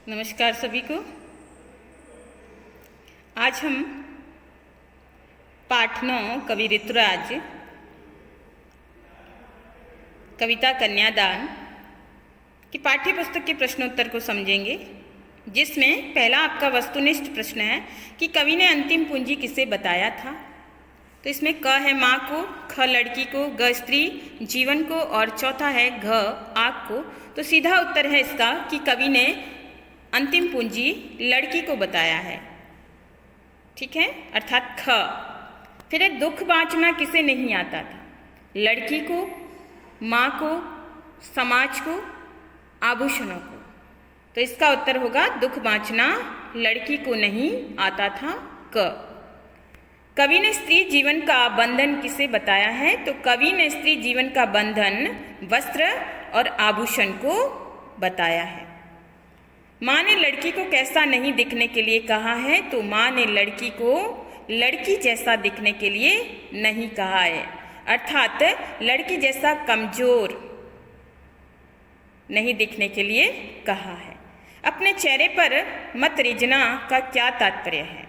नमस्कार सभी को। आज हम पाठ 9 कवि ऋतुराज कविता कन्यादान की पाठ्य पुस्तक के प्रश्नोत्तर को समझेंगे, जिसमें पहला आपका वस्तुनिष्ठ प्रश्न है कि कवि ने अंतिम पूंजी किसे बताया था। तो इसमें क है माँ को, ख लड़की को, ग स्त्री जीवन को और चौथा है घ आग को। तो सीधा उत्तर है इसका कि कवि ने अंतिम पूंजी लड़की को बताया है। ठीक है, अर्थात ख। फिर है दुख बांचना किसे नहीं आता था। लड़की को, माँ को, समाज को, आभूषणों को। तो इसका उत्तर होगा दुख बांचना लड़की को नहीं आता था, क। कवि ने स्त्री जीवन का बंधन किसे बताया है। तो कवि ने स्त्री जीवन का बंधन वस्त्र और आभूषण को बताया है। माँ ने लड़की को कैसा नहीं दिखने के लिए कहा है। तो माँ ने लड़की को लड़की जैसा दिखने के लिए नहीं कहा है, अर्थात लड़की जैसा कमजोर नहीं दिखने के लिए कहा है। अपने चेहरे पर मत रिझना का क्या तात्पर्य है।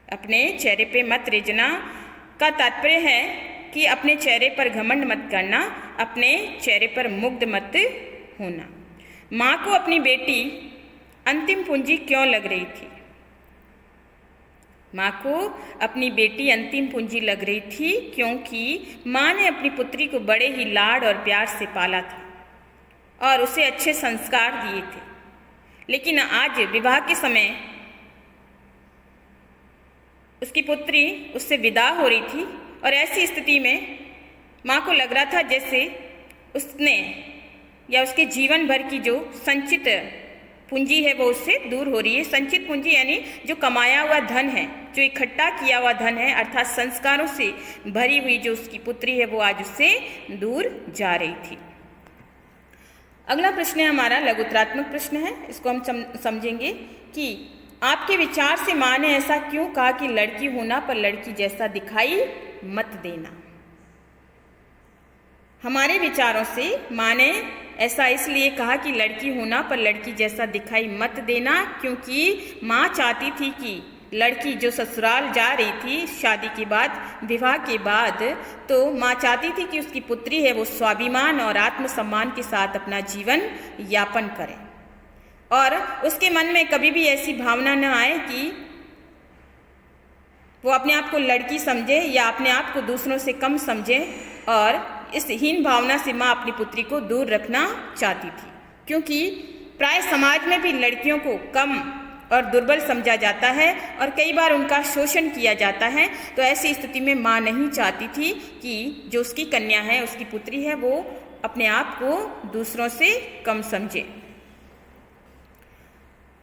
अपने चेहरे पे मत रिझना का तात्पर्य है कि अपने चेहरे पर घमंड मत करना, अपने चेहरे पर मुग्ध मत होना। माँ को अपनी बेटी अंतिम पूंजी क्यों लग रही थी। माँ को अपनी बेटी अंतिम पूंजी लग रही थी क्योंकि माँ ने अपनी पुत्री को बड़े ही लाड और प्यार से पाला था और उसे अच्छे संस्कार दिए थे। लेकिन आज विवाह के समय उसकी पुत्री उससे विदा हो रही थी और ऐसी स्थिति में माँ को लग रहा था जैसे उसने या उसके जीवन भर की जो संचित पूंजी है वो उससे दूर हो रही है। संचित पूंजी यानी जो कमाया हुआ धन है, जो इकट्ठा किया हुआ धन है, अर्थात संस्कारों से भरी हुई जो उसकी पुत्री है वो आज उससे दूर जा रही थी। अगला प्रश्न है हमारा लघुत्तरात्मक प्रश्न है। इसको हम समझेंगे कि आपके विचार से माँ ने ऐसा क्यों कहा कि लड़की होना पर लड़की जैसा दिखाई मत देना। हमारे विचारों से माँ ने ऐसा इसलिए कहा कि लड़की होना पर लड़की जैसा दिखाई मत देना क्योंकि माँ चाहती थी कि लड़की जो ससुराल जा रही थी शादी के बाद, विवाह के बाद, तो माँ चाहती थी कि उसकी पुत्री है वो स्वाभिमान और आत्मसम्मान के साथ अपना जीवन यापन करे और उसके मन में कभी भी ऐसी भावना न आए कि वो अपने आप को लड़की समझे या अपने आप को दूसरों से कम समझे। और इस हीन भावना से माँ अपनी पुत्री को दूर रखना चाहती थी क्योंकि प्राय समाज में भी लड़कियों को कम और दुर्बल समझा जाता है और कई बार उनका शोषण किया जाता है। तो ऐसी स्थिति में माँ नहीं चाहती थी कि जो उसकी कन्या है, उसकी पुत्री है, वो अपने आप को दूसरों से कम समझे।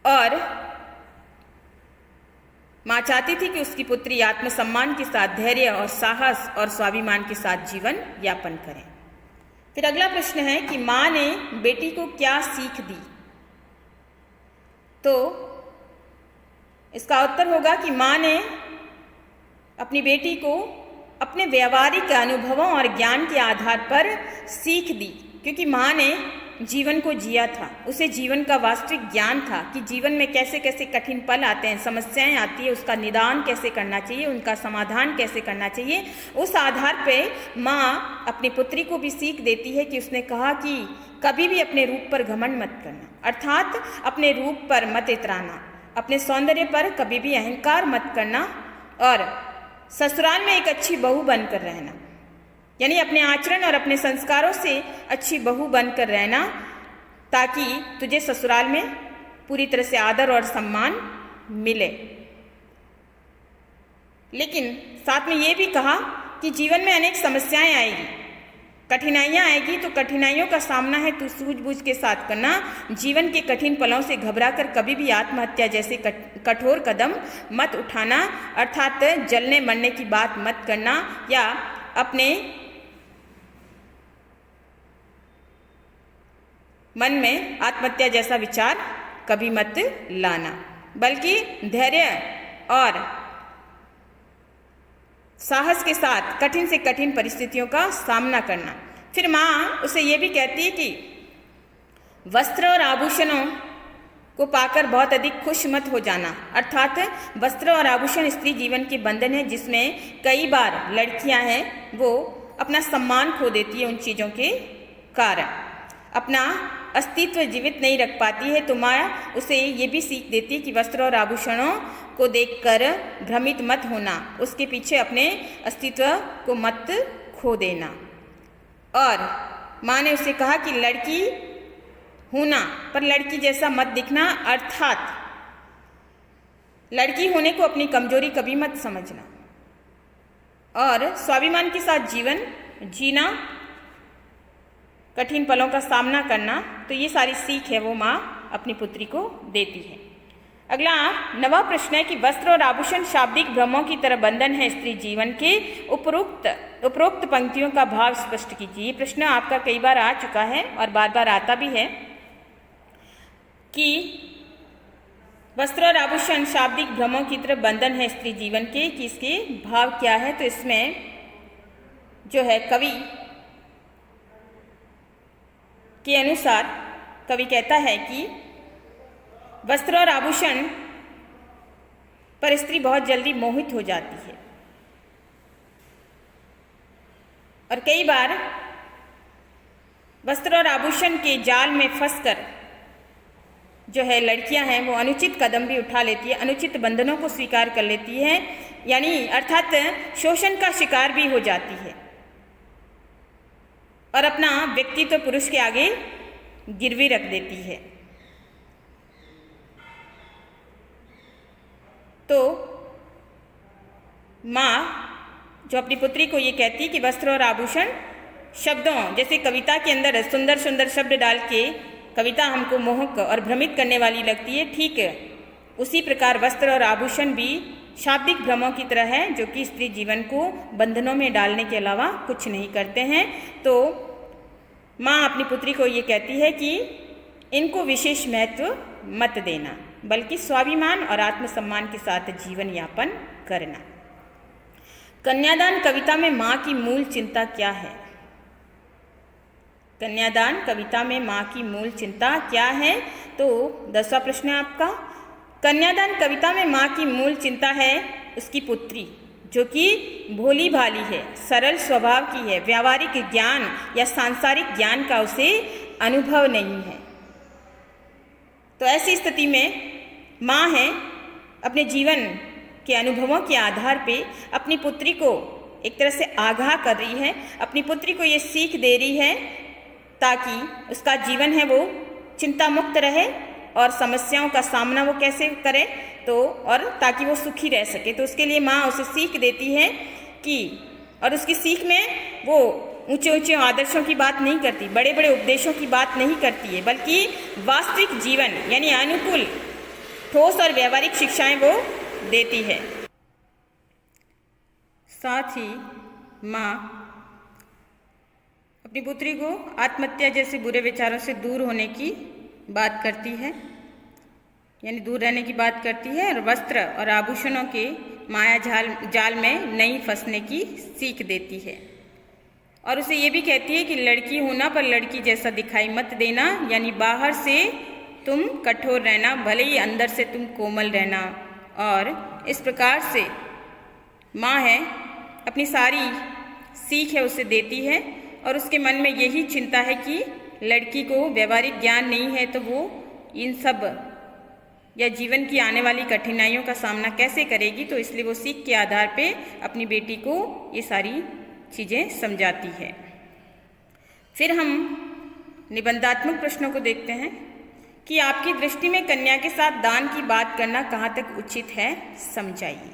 और माँ चाहती थी कि उसकी पुत्री आत्मसम्मान के साथ धैर्य और साहस और स्वाभिमान के साथ जीवन यापन करें। फिर अगला प्रश्न है कि माँ ने बेटी को क्या सीख दी। तो इसका उत्तर होगा कि माँ ने अपनी बेटी को अपने व्यावहारिक अनुभवों और ज्ञान के आधार पर सीख दी क्योंकि माँ ने जीवन को जिया था, उसे जीवन का वास्तविक ज्ञान था कि जीवन में कैसे कैसे कठिन पल आते हैं, समस्याएं आती है, उसका निदान कैसे करना चाहिए, उनका समाधान कैसे करना चाहिए। उस आधार पे माँ अपनी पुत्री को भी सीख देती है कि उसने कहा कि कभी भी अपने रूप पर घमंड मत करना, अर्थात अपने रूप पर मत इतराना, अपने सौंदर्य पर कभी भी अहंकार मत करना और ससुराल में एक अच्छी बहू बनकर रहना, यानी अपने आचरण और अपने संस्कारों से अच्छी बहू बनकर रहना ताकि तुझे ससुराल में पूरी तरह से आदर और सम्मान मिले। लेकिन साथ में ये भी कहा कि जीवन में अनेक समस्याएं आएगी, कठिनाइयां आएगी, तो कठिनाइयों का सामना है तू सूझबूझ के साथ करना। जीवन के कठिन पलों से घबराकर कभी भी आत्महत्या जैसे कठोर कदम मत उठाना, अर्थात जलने मरने की बात मत करना या अपने मन में आत्महत्या जैसा विचार कभी मत लाना, बल्कि धैर्य और साहस के साथ कठिन से कठिन परिस्थितियों का सामना करना। फिर माँ उसे ये भी कहती है कि वस्त्र और आभूषणों को पाकर बहुत अधिक खुश मत हो जाना। अर्थात वस्त्र और आभूषण स्त्री जीवन के बंधन है, जिसमें कई बार लड़कियां हैं वो अपना सम्मान खो देती है उन चीज़ों के कारण, अपना अस्तित्व जीवित नहीं रख पाती है। तो माँ उसे ये भी सीख देती है कि वस्त्र और आभूषणों को देखकर भ्रमित मत होना, उसके पीछे अपने अस्तित्व को मत खो देना। और माँ ने उसे कहा कि लड़की होना पर लड़की जैसा मत दिखना, अर्थात लड़की होने को अपनी कमजोरी कभी मत समझना और स्वाभिमान के साथ जीवन जीना, कठिन पलों का सामना करना। तो ये सारी सीख है वो माँ अपनी पुत्री को देती है। अगला 9वां प्रश्न है कि वस्त्र और आभूषण शाब्दिक भ्रमों की तरह बंधन है स्त्री जीवन के। उपरोक्त पंक्तियों का भाव स्पष्ट कीजिए। ये प्रश्न आपका कई बार आ चुका है और बार बार आता भी है कि वस्त्र और आभूषण शाब्दिक भ्रमों की तरह बंधन है स्त्री जीवन के, कि इसके भाव क्या है। तो इसमें जो है कवि के अनुसार कवि कहता है कि वस्त्र और आभूषण पर स्त्री बहुत जल्दी मोहित हो जाती है और कई बार वस्त्र और आभूषण के जाल में फंसकर जो है लड़कियां हैं वो अनुचित कदम भी उठा लेती है, अनुचित बंधनों को स्वीकार कर लेती है, यानी अर्थात शोषण का शिकार भी हो जाती है और अपना व्यक्तित्व पुरुष के आगे गिरवी रख देती है। तो माँ जो अपनी पुत्री को ये कहती है कि वस्त्र और आभूषण शब्दों, जैसे कविता के अंदर सुंदर सुंदर शब्द डाल के कविता हमको मोहक और भ्रमित करने वाली लगती है, ठीक उसी प्रकार वस्त्र और आभूषण भी शाब्दिक भ्रमों की तरह है, जो कि स्त्री जीवन को बंधनों में डालने के अलावा कुछ नहीं करते हैं। तो माँ अपनी पुत्री को ये कहती है कि इनको विशेष महत्व मत देना, बल्कि स्वाभिमान और आत्मसम्मान के साथ जीवन यापन करना। कन्यादान कविता में माँ की मूल चिंता क्या है? कन्यादान कविता में माँ की मूल चिंता क्या है? तो 10वां प्रश्न है आपका। कन्यादान कविता में माँ की मूल चिंता है उसकी पुत्री, जो कि भोली भाली है, सरल स्वभाव की है, व्यावहारिक ज्ञान या सांसारिक ज्ञान का उसे अनुभव नहीं है। तो ऐसी स्थिति में माँ है अपने जीवन के अनुभवों के आधार पे अपनी पुत्री को एक तरह से आगाह कर रही है, अपनी पुत्री को ये सीख दे रही है ताकि उसका जीवन है वो चिंता मुक्त रहे और समस्याओं का सामना वो कैसे करे, तो और ताकि वो सुखी रह सके। तो उसके लिए माँ उसे सीख देती है कि, और उसकी सीख में वो ऊंचे ऊंचे आदर्शों की बात नहीं करती, बड़े बड़े उपदेशों की बात नहीं करती है, बल्कि वास्तविक जीवन यानी अनुकूल ठोस और व्यवहारिक शिक्षाएं वो देती है। साथ ही माँ अपनी पुत्री को आत्महत्या जैसे बुरे विचारों से दूर होने की बात करती है, यानी दूर रहने की बात करती है, और वस्त्र और आभूषणों के माया जाल में नहीं फंसने की सीख देती है। और उसे ये भी कहती है कि लड़की होना पर लड़की जैसा दिखाई मत देना, यानी बाहर से तुम कठोर रहना, भले ही अंदर से तुम कोमल रहना। और इस प्रकार से माँ है अपनी सारी सीख है उसे देती है, और उसके मन में यही चिंता है कि लड़की को व्यवहारिक ज्ञान नहीं है तो वो इन सब या जीवन की आने वाली कठिनाइयों का सामना कैसे करेगी। तो इसलिए वो सीख के आधार पे अपनी बेटी को ये सारी चीज़ें समझाती है। फिर हम निबंधात्मक प्रश्नों को देखते हैं कि आपकी दृष्टि में कन्या के साथ दान की बात करना कहाँ तक उचित है, समझाइए।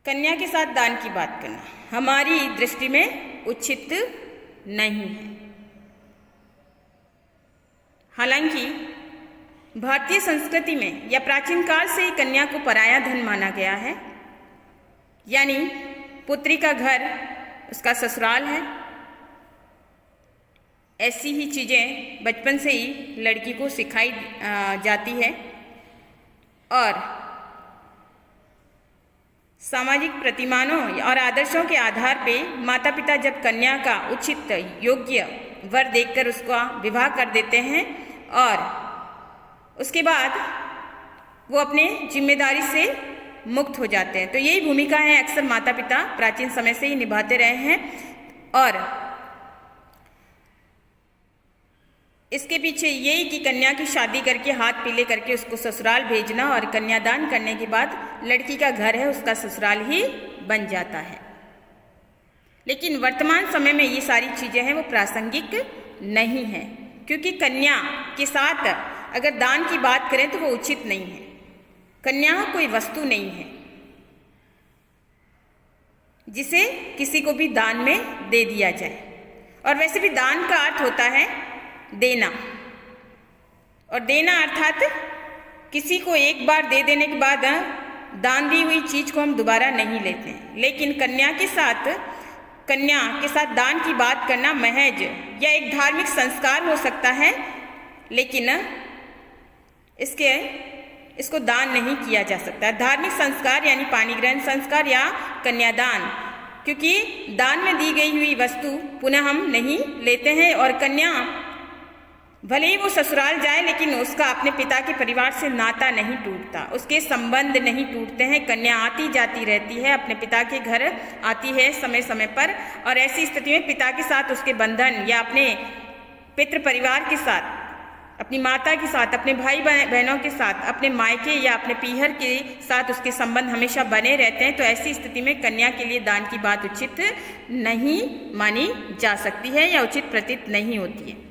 कन्या के साथ दान की बात करना हमारी दृष्टि में उचित नहीं है। हालांकि भारतीय संस्कृति में या प्राचीन काल से ही कन्या को पराया धन माना गया है, यानी पुत्री का घर उसका ससुराल है। ऐसी ही चीज़ें बचपन से ही लड़की को सिखाई जाती है, और सामाजिक प्रतिमानों और आदर्शों के आधार पे माता पिता जब कन्या का उचित योग्य वर देखकर उसका विवाह कर देते हैं और उसके बाद वो अपने जिम्मेदारी से मुक्त हो जाते हैं। तो यही भूमिका है अक्सर माता पिता प्राचीन समय से ही निभाते रहे हैं और इसके पीछे यही कि कन्या की शादी करके हाथ पीले करके उसको ससुराल भेजना और कन्यादान करने के बाद लड़की का घर है उसका ससुराल ही बन जाता है। लेकिन वर्तमान समय में ये सारी चीज़ें हैं वो प्रासंगिक नहीं है, क्योंकि कन्या के साथ अगर दान की बात करें तो वो उचित नहीं है। कन्या कोई वस्तु नहीं है जिसे किसी को भी दान में दे दिया जाए। और वैसे भी दान का अर्थ होता है देना, और देना अर्थात किसी को एक बार दे देने के बाद दान दी हुई चीज को हम दोबारा नहीं लेते हैं। लेकिन कन्या के साथ दान की बात करना महज या एक धार्मिक संस्कार हो सकता है, लेकिन इसको दान नहीं किया जा सकता। धार्मिक संस्कार यानी पानी ग्रहण संस्कार या कन्यादान, क्योंकि दान में दी गई हुई वस्तु पुनः हम नहीं लेते हैं। और कन्या भले ही वो ससुराल जाए लेकिन उसका अपने पिता के परिवार से नाता नहीं टूटता, उसके संबंध नहीं टूटते हैं। कन्या आती जाती रहती है, अपने पिता के घर आती है समय समय पर, और ऐसी स्थिति में पिता के साथ उसके बंधन या अपने पितृ परिवार के साथ, अपनी माता के साथ, अपने भाई बहनों के साथ, अपने मायके या अपने पीहर के साथ उसके संबंध हमेशा बने रहते हैं। तो ऐसी स्थिति में कन्या के लिए दान की बात उचित नहीं मानी जा सकती है या उचित प्रतीत नहीं होती है।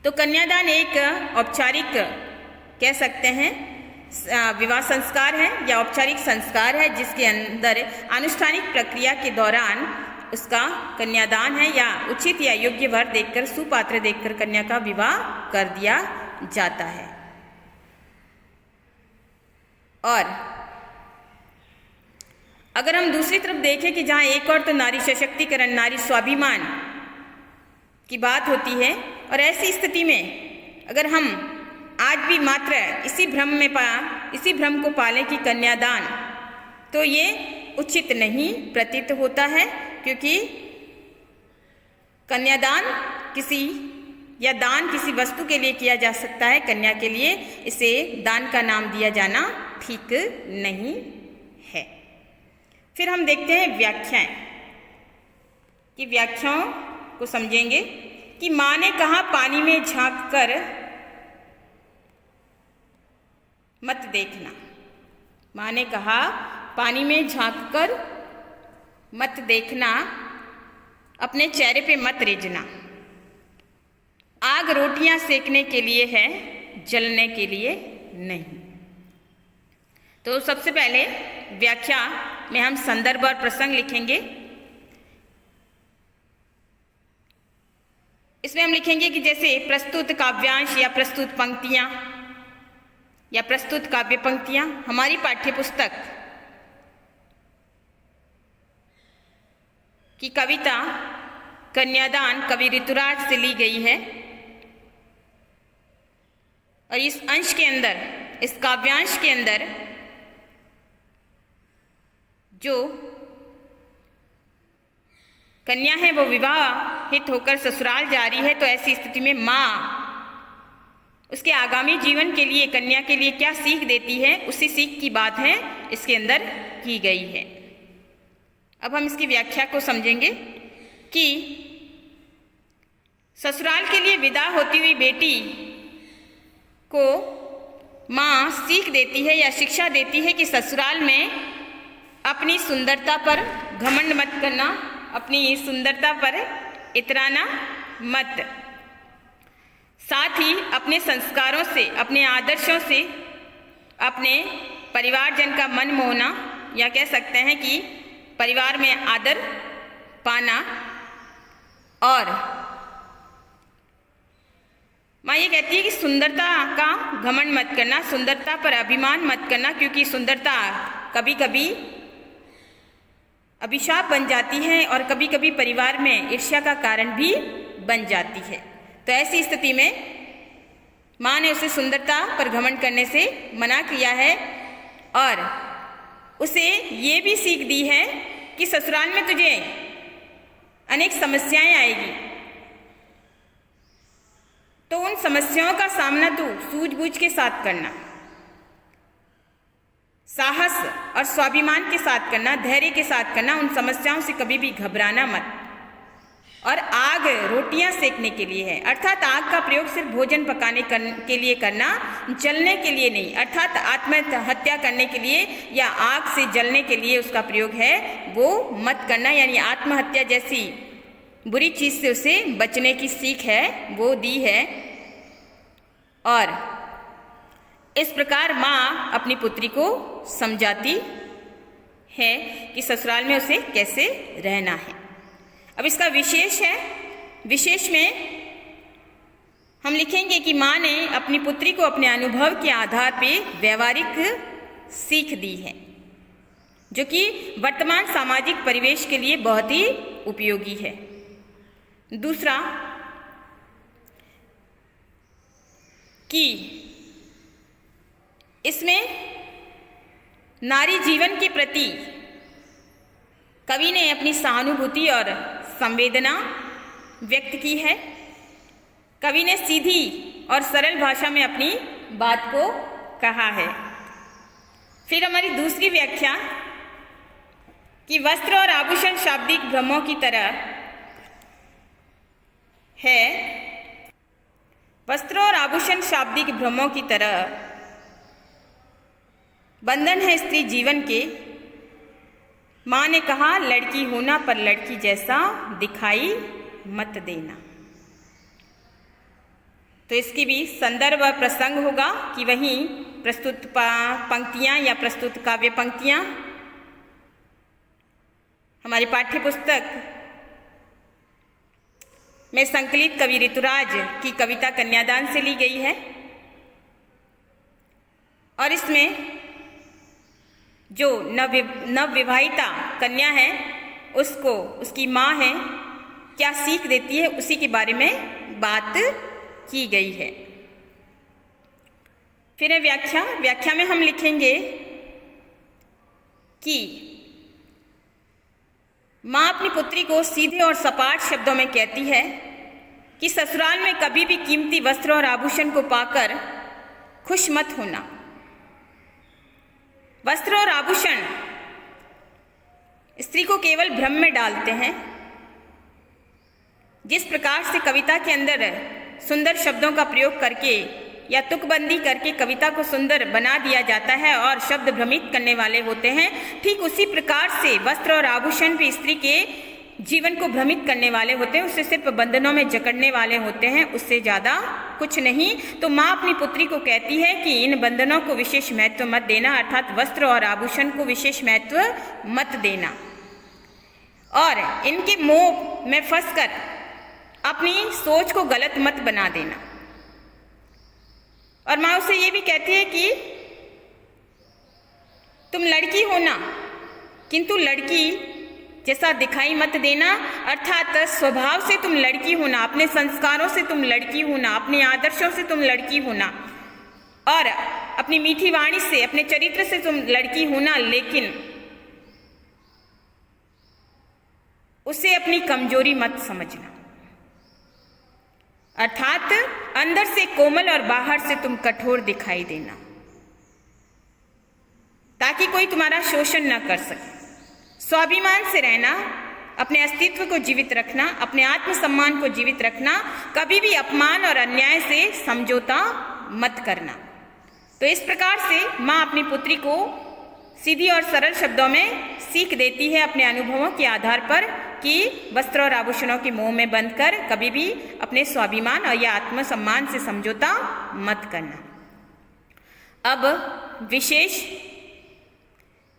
तो कन्यादान एक औपचारिक कह सकते हैं विवाह संस्कार है या औपचारिक संस्कार है, जिसके अंदर आनुष्ठानिक प्रक्रिया के दौरान उसका कन्यादान है या उचित या योग्य वर देखकर, सुपात्र देखकर कन्या का विवाह कर दिया जाता है। और अगर हम दूसरी तरफ देखें कि जहाँ एक और तो नारी सशक्तिकरण, नारी स्वाभिमान की बात होती है, और ऐसी स्थिति में अगर हम आज भी मात्र इसी भ्रम को पालें कि कन्यादान, तो ये उचित नहीं प्रतीत होता है, क्योंकि कन्यादान दान किसी वस्तु के लिए किया जा सकता है, कन्या के लिए इसे दान का नाम दिया जाना ठीक नहीं है। फिर हम देखते हैं व्याख्याएं, कि व्याख्याओं को समझेंगे कि माँ ने कहा पानी में झांक कर मत देखना। माँ ने कहा पानी में झांक कर मत देखना, अपने चेहरे पे मत रेजना। आग रोटियां सेकने के लिए है, जलने के लिए नहीं। तो सबसे पहले व्याख्या में हम संदर्भ और प्रसंग लिखेंगे। इसमें हम लिखेंगे कि जैसे प्रस्तुत काव्यांश या प्रस्तुत पंक्तियां या प्रस्तुत काव्य पंक्तियां हमारी पाठ्य पुस्तक की कविता कन्यादान कवि ऋतुराज से ली गई है, और इस अंश के अंदर, इस काव्यांश के अंदर जो कन्या है वो विवाहित होकर ससुराल जा रही है। तो ऐसी स्थिति में माँ उसके आगामी जीवन के लिए, कन्या के लिए क्या सीख देती है, उसी सीख की बात है इसके अंदर की गई है। अब हम इसकी व्याख्या को समझेंगे कि ससुराल के लिए विदा होती हुई बेटी को माँ सीख देती है या शिक्षा देती है कि ससुराल में अपनी सुंदरता पर घमंड मत करना, अपनी सुंदरता पर इतराना मत, साथ ही अपने संस्कारों से, अपने आदर्शों से अपने परिवारजन का मन मोहना, या कह सकते हैं कि परिवार में आदर पाना। और माँ ये कहती है कि सुंदरता का घमंड मत करना, सुंदरता पर अभिमान मत करना, क्योंकि सुंदरता कभी कभी अभिशाप बन जाती है और कभी कभी परिवार में ईर्ष्या का कारण भी बन जाती है। तो ऐसी स्थिति में माँ ने उसे सुंदरता पर घमंड करने से मना किया है, और उसे ये भी सीख दी है कि ससुराल में तुझे अनेक समस्याएं आएगी, तो उन समस्याओं का सामना तू सूझबूझ के साथ करना, साहस और स्वाभिमान के साथ करना, धैर्य के साथ करना। उन समस्याओं से कभी भी घबराना मत। और आग रोटियां सेकने के लिए है, अर्थात आग का प्रयोग सिर्फ भोजन पकाने के लिए करना, जलने के लिए नहीं, अर्थात आत्महत्या करने के लिए या आग से जलने के लिए उसका प्रयोग है, वो मत करना। यानी आत्महत्या जैसी बुरी चीज से उसे बचने की सीख है वो दी है। और इस प्रकार माँ अपनी पुत्री को समझाती है कि ससुराल में उसे कैसे रहना है। अब इसका विशेष है, विशेष में हम लिखेंगे कि माँ ने अपनी पुत्री को अपने अनुभव के आधार पे व्यवहारिक सीख दी है, जो कि वर्तमान सामाजिक परिवेश के लिए बहुत ही उपयोगी है। दूसरा कि इसमें नारी जीवन के प्रति कवि ने अपनी सहानुभूति और संवेदना व्यक्त की है। कवि ने सीधी और सरल भाषा में अपनी बात को कहा है। फिर हमारी दूसरी व्याख्या कि वस्त्र और आभूषण शाब्दिक भ्रमों की तरह है। वस्त्र और आभूषण शाब्दिक भ्रमों की तरह बंधन है स्त्री जीवन के। माँ ने कहा लड़की होना पर लड़की जैसा दिखाई मत देना। तो इसकी भी संदर्भ और प्रसंग होगा कि वहीं प्रस्तुत पंक्तियां या प्रस्तुत काव्य पंक्तियां हमारी पाठ्य पुस्तक में संकलित कवि ऋतुराज की कविता कन्यादान से ली गई है। और इसमें जो नवविवाहिता कन्या है उसको उसकी माँ है क्या सीख देती है, उसी के बारे में बात की गई है। फिर है व्याख्या में हम लिखेंगे कि माँ अपनी पुत्री को सीधे और सपाट शब्दों में कहती है कि ससुराल में कभी भी कीमती वस्त्र और आभूषण को पाकर खुश मत होना। वस्त्र और आभूषण स्त्री को केवल भ्रम में डालते हैं। जिस प्रकार से कविता के अंदर सुंदर शब्दों का प्रयोग करके या तुकबंदी करके कविता को सुंदर बना दिया जाता है और शब्द भ्रमित करने वाले होते हैं, ठीक उसी प्रकार से वस्त्र और आभूषण भी स्त्री के जीवन को भ्रमित करने वाले होते हैं, उससे सिर्फ बंधनों में जकड़ने वाले होते हैं, उससे ज़्यादा कुछ नहीं। तो माँ अपनी पुत्री को कहती है कि इन बंधनों को विशेष महत्व मत देना, अर्थात वस्त्र और आभूषण को विशेष महत्व मत देना और इनके मोह में फंसकर अपनी सोच को गलत मत बना देना। और माँ उसे ये भी कहती है कि तुम लड़की हो ना, किंतु लड़की जैसा दिखाई मत देना, अर्थात स्वभाव से तुम लड़की होना, अपने संस्कारों से तुम लड़की होना, अपने आदर्शों से तुम लड़की होना और अपनी मीठी वाणी से, अपने चरित्र से तुम लड़की होना, लेकिन उसे अपनी कमजोरी मत समझना। अर्थात अंदर से कोमल और बाहर से तुम कठोर दिखाई देना, ताकि कोई तुम्हारा शोषण न कर सके। स्वाभिमान से रहना, अपने अस्तित्व को जीवित रखना, अपने आत्मसम्मान को जीवित रखना, कभी भी अपमान और अन्याय से समझौता मत करना। तो इस प्रकार से माँ अपनी पुत्री को सीधी और सरल शब्दों में सीख देती है अपने अनुभवों के आधार पर कि वस्त्र और आभूषणों के मोह में बंधकर कभी भी अपने स्वाभिमान और या आत्मसम्मान से समझौता मत करना। अब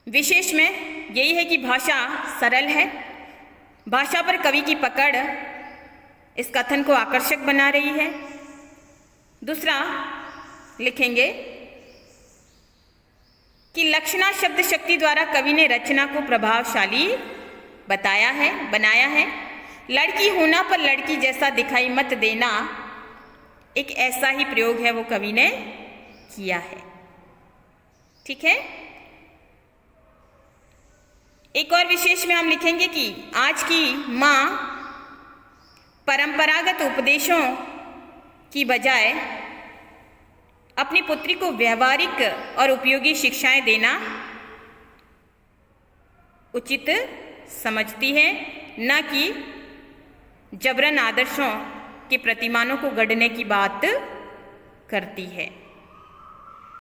विशेष में यही है कि भाषा सरल है। भाषा पर कवि की पकड़ इस कथन को आकर्षक बना रही है। दूसरा लिखेंगे कि लक्षणा शब्द शक्ति द्वारा कवि ने रचना को प्रभावशाली बनाया है। लड़की होना पर लड़की जैसा दिखाई मत देना, एक ऐसा ही प्रयोग है वो कवि ने किया है। ठीक है। एक और विशेष में हम लिखेंगे कि आज की माँ परंपरागत उपदेशों की बजाय अपनी पुत्री को व्यवहारिक और उपयोगी शिक्षाएं देना उचित समझती है, न कि जबरन आदर्शों के प्रतिमानों को गढ़ने की बात करती है।